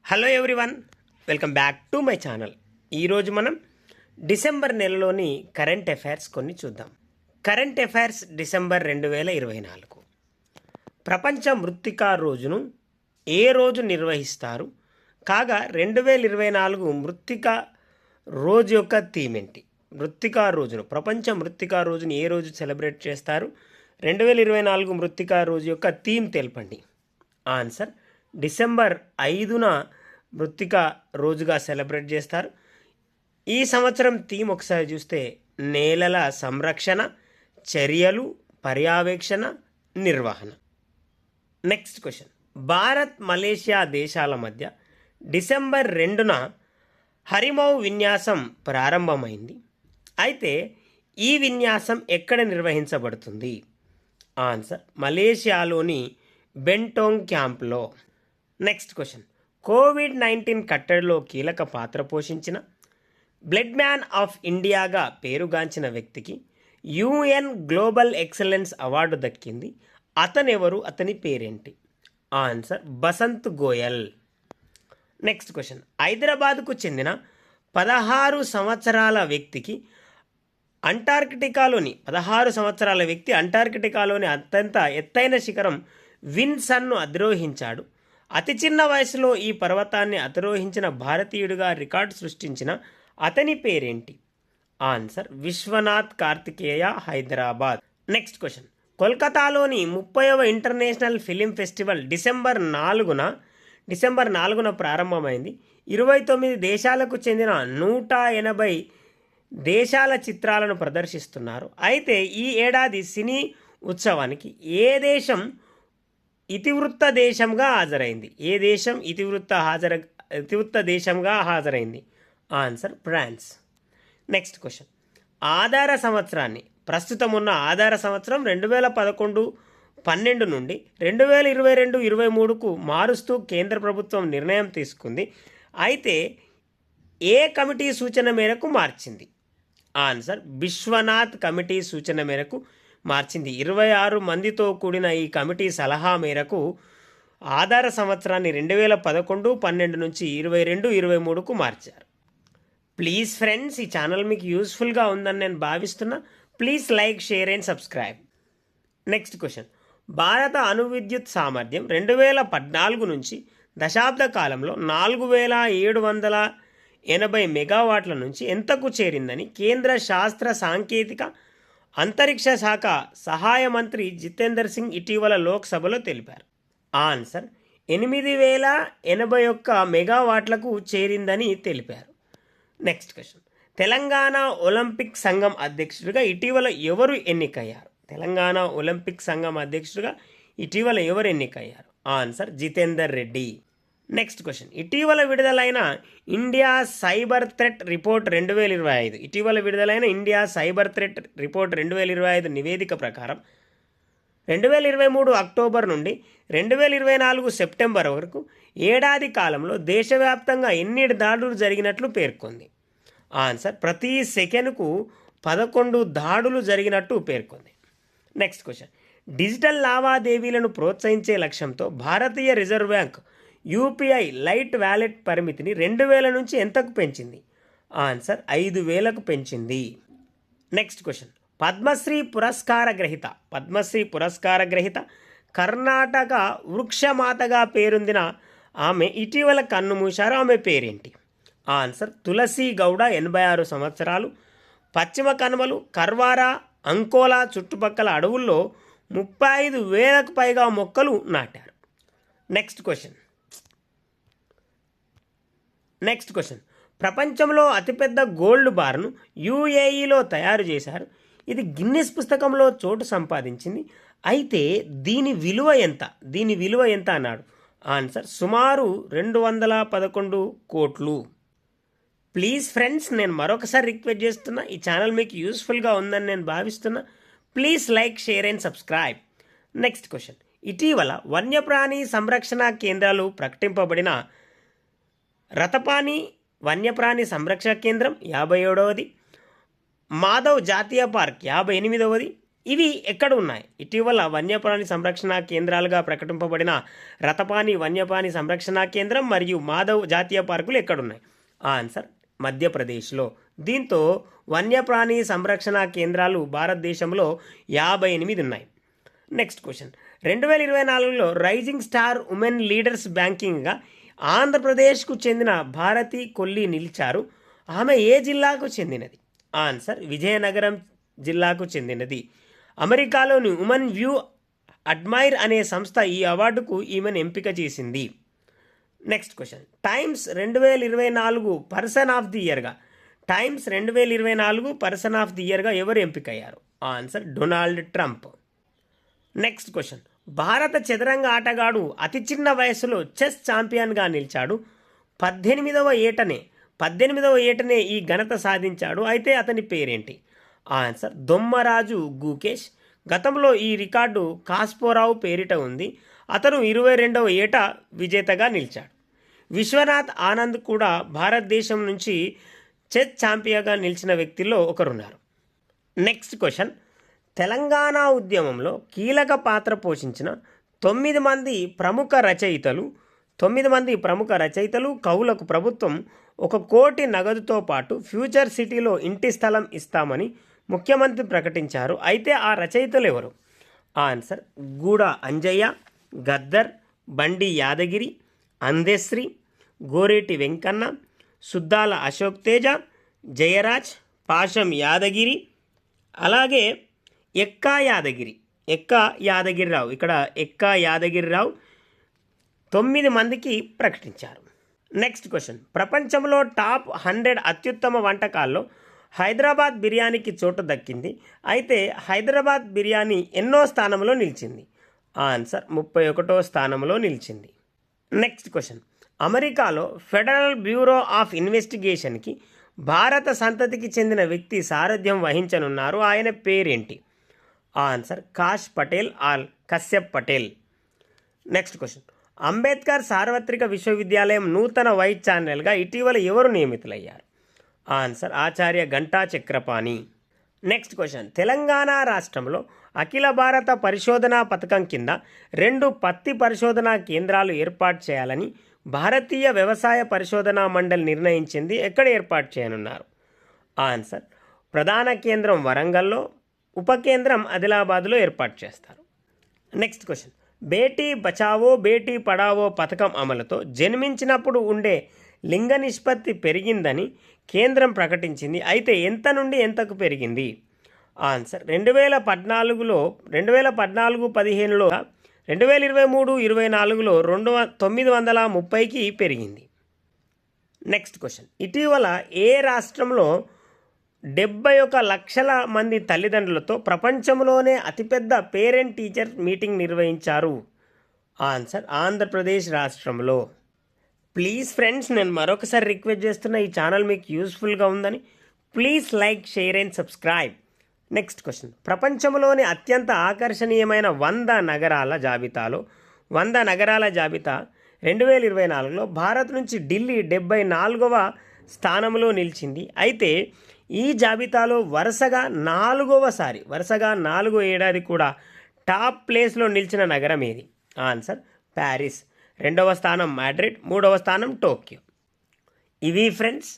Hello everyone, welcome back to my channel. ఈరోజు మనం December నెలలోని current affairs కొన్ని చూద్దాం. Current affairs December 2024. ప్రపంచ మృత్తికా రోజును ఏ రోజు నిర్వహిస్తారు? కాగా 2024 మృత్తికా రోజు యొక్క థీమ్ ఏంటి? మృత్తికా రోజును, ప్రపంచ మృత్తికా రోజును ఏ రోజు సెలబ్రేట్ చేస్తారు? 2024 మృత్తికా రోజు యొక్క థీమ్ తెలపండి. ఆన్సర్ డిసెంబర్ 5న మృత్తికా రోజుగా సెలబ్రేట్ చేస్తారు. ఈ సంవత్సరం థీమ్ ఒకసారి చూస్తే నేలల సంరక్షణ, చర్యలు, పర్యవేక్షణ, నిర్వహణ. నెక్స్ట్ క్వశ్చన్, భారత్ మలేషియా దేశాల మధ్య డిసెంబర్ 2న హరిమౌ విన్యాసం ప్రారంభమైంది. అయితే ఈ విన్యాసం ఎక్కడ నిర్వహించబడుతుంది? ఆన్సర్ మలేషియాలోని బెంటోంగ్ క్యాంప్లో. నెక్స్ట్ క్వశ్చన్, కోవిడ్-19 కట్టడిలో కీలక పాత్ర పోషించిన బ్లడ్ మ్యాన్ ఆఫ్ ఇండియాగా పేరుగాంచిన వ్యక్తికి యుఎన్ గ్లోబల్ ఎక్సలెన్స్ అవార్డు దక్కింది. అతనెవరు? అతని పేరేంటి? Answer Basant Goyal. Next question, హైదరాబాద్కు చెందిన 16 సంవత్సరాల వ్యక్తి అంటార్కిటికాలోని అత్యంత ఎత్తైన శిఖరం విన్సన్ను అధిరోహించాడు. అతి చిన్న వయసులో ఈ పర్వతాన్ని అధిరోహించిన భారతీయుడిగా రికార్డు సృష్టించిన అతని పేరేంటి? Answer Vishwanath Karthikeya, Hyderabad. Next question, కోల్కతాలోని 30వ ఇంటర్నేషనల్ ఫిలిం ఫెస్టివల్ డిసెంబర్ 4న ప్రారంభమైంది. 29 దేశాలకు చెందిన 180 దేశాల చిత్రాలను ప్రదర్శిస్తున్నారు. అయితే ఈ ఏడాది సినీ ఉత్సవానికి ఏ దేశం ఇతివృత్త దేశంగా హాజరైంది? ఏ దేశం ఇతివృత్త దేశంగా హాజరైంది? Answer France. నెక్స్ట్ క్వశ్చన్, ఆధార సంవత్సరాన్ని, ప్రస్తుతం ఉన్న ఆధార సంవత్సరం 2011-12 నుండి 2022-23కు మారుస్తూ కేంద్ర ప్రభుత్వం నిర్ణయం తీసుకుంది. అయితే ఏ కమిటీ సూచన మేరకు మార్చింది? ఆన్సర్ విశ్వనాథ్ కమిటీ సూచన మేరకు మార్చింది. 26 మందితో కూడిన ఈ కమిటీ సలహా మేరకు ఆధార సంవత్సరాన్ని 2011-12 నుంచి 2022-23కు మార్చారు. ప్లీజ్ ఫ్రెండ్స్, ఈ ఛానల్ మీకు యూస్ఫుల్గా ఉందని నేను భావిస్తున్నా. Please like, share and subscribe. Next question, భారత అణు విద్యుత్ సామర్థ్యం 2014 నుంచి దశాబ్ద కాలంలో 4780 మెగావాట్ల నుంచి ఎంతకు చేరిందని కేంద్ర శాస్త్ర సాంకేతిక అంతరిక్ష శాఖ సహాయ మంత్రి జితేందర్ సింగ్ ఇటీవల లోక్సభలో తెలిపారు. ఆన్సర్ 8081 మెగావాట్లకు చేరిందని తెలిపారు. నెక్స్ట్ క్వశ్చన్, తెలంగాణ ఒలింపిక్ సంఘం అధ్యక్షుడిగా ఇటీవల ఎవరు ఎన్నికయ్యారు? తెలంగాణ ఒలింపిక్ సంఘం అధ్యక్షుడిగా ఇటీవల ఎవరు ఎన్నికయ్యారు? Answer Jitender Reddy. Next question, ఇటీవల విడుదలైన India cyber threat report 2025 India cyber threat report 2025 నివేదిక ప్రకారం 2023 అక్టోబర్ నుండి 2024 సెప్టెంబర్ వరకు ఏడాది కాలంలో దేశవ్యాప్తంగా ఎన్ని దాడులు జరిగినట్లు పేర్కొంది? ఆన్సర్ ప్రతి సెకనుకు 11 దాడులు జరిగినట్టు పేర్కొంది. నెక్స్ట్ క్వశ్చన్, డిజిటల్ లావాదేవీలను ప్రోత్సహించే లక్ష్యంతో భారతీయ reserve bank UPI lite wallet పరిమితిని 2000 నుంచి ఎంతకు పెంచింది? ఆన్సర్ 5000కు పెంచింది. నెక్స్ట్ క్వశ్చన్, పద్మశ్రీ పురస్కార గ్రహీత కర్ణాటక వృక్షమాతగా పేరొందిన ఆమె ఇటీవల కన్నుమూశారు. ఆమె పేరేంటి? ఆన్సర్ తులసి గౌడ, 86 సంవత్సరాలు. పశ్చిమ కనుమలు, కర్వారా, అంకోలా చుట్టుపక్కల అడవుల్లో 35,000కు పైగా మొక్కలు నాటారు. నెక్స్ట్ క్వశ్చన్, ప్రపంచంలో అతిపెద్ద గోల్డ్ బార్ను యుఏఈలో తయారు చేశారు. ఇది గిన్నిస్ పుస్తకంలో చోటు సంపాదించింది. అయితే దీని విలువ ఎంత అన్నాడు? ఆన్సర్ సుమారు 211 కోట్లు. ప్లీజ్ ఫ్రెండ్స్, నేను మరొకసారి రిక్వెస్ట్ చేస్తున్నా, ఈ ఛానల్ మీకు యూస్ఫుల్గా ఉందని నేను భావిస్తున్నా. Please like, share and subscribe. Next question, ఇటీవల వన్యప్రాణి సంరక్షణ కేంద్రాలు ప్రకటింపబడిన రతపాని వన్యప్రాణి సంరక్షణ కేంద్రం 57వది, మాధవ్ జాతీయ పార్క్ 58వది, ఇవి ఎక్కడ ఉన్నాయి? ఇటీవల వన్యప్రాణి సంరక్షణ కేంద్రాలుగా ప్రకటింపబడిన రతపాని వన్యప్రాణి సంరక్షణ కేంద్రం మరియు మాధవ్ జాతీయ పార్కులు ఎక్కడున్నాయి? ఆన్సర్ మధ్యప్రదేశ్లో. దీంతో వన్యప్రాణి సంరక్షణ కేంద్రాలు భారతదేశంలో 58 ఉన్నాయి. నెక్స్ట్ క్వశ్చన్, 2024లో రైజింగ్ స్టార్ ఉమెన్ లీడర్స్ బ్యాంకింగ్గా ఆంధ్రప్రదేశ్కు చెందిన భారతి కొల్లి నిలిచారు. ఆమె ఏ జిల్లాకు చెందినది? ఆన్సర్ విజయనగరం జిల్లాకు చెందినది. అమెరికాలోని ఉమెన్ వ్యూ అడ్మైర్ అనే సంస్థ ఈ అవార్డుకు ఈమెను ఎంపిక చేసింది. Next question, Times 2024 person of the ఇయర్గా టైమ్స్ 2024 పర్సన్ ఆఫ్ ది ఇయర్గా ఎవరు ఎంపికయ్యారు? Answer Donald Trump. Next question, భారత చదరంగ ఆటగాడు అతి చిన్న వయసులో చెస్ ఛాంపియన్గా నిలిచాడు. 18వ ఏటనే ఈ ఘనత సాధించాడు. అయితే అతని పేరేంటి? ఆన్సర్ దొమ్మరాజు గుకేష్. గతంలో ఈ రికార్డు కాస్పోరావు పేరిట ఉంది. అతను 22వ ఏట విజేతగా నిలిచాడు. విశ్వనాథ్ ఆనంద్ కూడా భారతదేశం నుంచి చెస్ ఛాంపియన్గా నిలిచిన వ్యక్తుల్లో ఒకరున్నారు. నెక్స్ట్ క్వశ్చన్, తెలంగాణ ఉద్యమంలో కీలక పాత్ర పోషించిన 9 మంది ప్రముఖ రచయితలు కవులకు ప్రభుత్వం 1 కోటి నగదుతో పాటు ఫ్యూచర్ సిటీలో ఇంటి స్థలం ఇస్తామని ముఖ్యమంత్రి ప్రకటించారు. అయితే ఆ రచయితలు ఎవరు? ఆన్సర్ గూడ అంజయ్య, గద్దర్, బండి యాదగిరి, అందెశ్రీ, గోరేటి వెంకన్న, సుద్దాల అశోక్ తేజ, జయరాజ్, పాషం యాదగిరి, అలాగే ఎక్కా యాదగిరిరావు. ఇక్కడ ఎక్కా యాదగిరిరావు 9 మందికి ప్రకటించారు. నెక్స్ట్ క్వశ్చన్, ప్రపంచంలో టాప్ 100 అత్యుత్తమ వంటకాల్లో హైదరాబాద్ బిర్యానీకి చోటు దక్కింది. అయితే హైదరాబాద్ బిర్యానీ ఎన్నో స్థానంలో నిలిచింది? ఆన్సర్ 31వ స్థానంలో నిలిచింది. నెక్స్ట్ క్వశ్చన్, అమెరికాలో ఫెడరల్ బ్యూరో ఆఫ్ ఇన్వెస్టిగేషన్కి భారత సంతతికి చెందిన వ్యక్తి సారథ్యం వహించనున్నారు. ఆయన పేరేంటి? ఆన్సర్ కాష్ పటేల్ ఆల్ కశ్యప్ పటేల్. నెక్స్ట్ క్వశ్చన్, అంబేద్కర్ సార్వత్రిక విశ్వవిద్యాలయం నూతన వైస్ ఛాన్సలర్గా ఇటీవల ఎవరు నియమితులయ్యారు? Answer Acharya Ghanta Chakrapani. Next question, Telangana రాష్ట్రంలో అఖిల భారత పరిశోధనా పథకం కింద 2 పత్తి పరిశోధనా కేంద్రాలు ఏర్పాటు చేయాలని భారతీయ వ్యవసాయ పరిశోధనా మండలి నిర్ణయించింది. ఎక్కడ ఏర్పాటు చేయనున్నారు? ఆన్సర్ ప్రధాన కేంద్రం వరంగల్లో, ఉప కేంద్రం ఆదిలాబాద్లో ఏర్పాటు చేస్తారు. నెక్స్ట్ క్వశ్చన్, బేటీ బచావో బేటీ పడావో పథకం అమలుతో జన్మించినప్పుడు ఉండే లింగ నిష్పత్తి పెరిగిందని కేంద్రం ప్రకటించింది. అయితే ఎంత నుండి ఎంతకు పెరిగింది? ఆన్సర్ 2014లో 2014-15లో 2023-24లో 930కి పెరిగింది. నెక్స్ట్ క్వశ్చన్, ఇటీవల ఏ రాష్ట్రంలో 71 లక్షల మంది తల్లిదండ్రులతో ప్రపంచంలోనే అతిపెద్ద పేరెంట్ టీచర్ మీటింగ్ నిర్వహించారు? ఆన్సర్ ఆంధ్రప్రదేశ్ రాష్ట్రంలో. ప్లీజ్ ఫ్రెండ్స్, నేను మరొకసారి రిక్వెస్ట్ చేస్తున్నా, ఈ ఛానల్ మీకు యూస్ఫుల్గా ఉందని please like, share and subscribe. Next question, ప్రపంచంలోని అత్యంత ఆకర్షణీయమైన 100 నగరాల జాబితా 2024లో భారత్ నుంచి ఢిల్లీ 74వ స్థానంలో నిలిచింది. అయితే ఈ జాబితాలో వరుసగా 4వ ఏడాది కూడా టాప్ ప్లేస్లో నిలిచిన నగరం ఏది? Answer Paris. 2వ స్థానం మాడ్రిడ్, 3వ స్థానం టోక్యో. ఇవి ఫ్రెండ్స్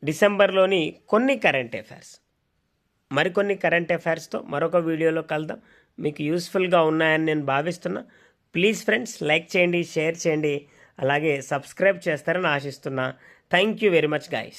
డిసెంబర్లోని కొన్ని కరెంట్ అఫైర్స్. మరికొన్ని కరెంట్ అఫైర్స్తో మరొక వీడియోలో కలుద్దాం. మీకు యూస్ఫుల్గా ఉన్నాయని నేను భావిస్తున్నా. ప్లీజ్ ఫ్రెండ్స్ లైక్ చేయండి, షేర్ చేయండి, అలాగే సబ్స్క్రైబ్ చేస్తారని ఆశిస్తున్నా. Thank you very much guys.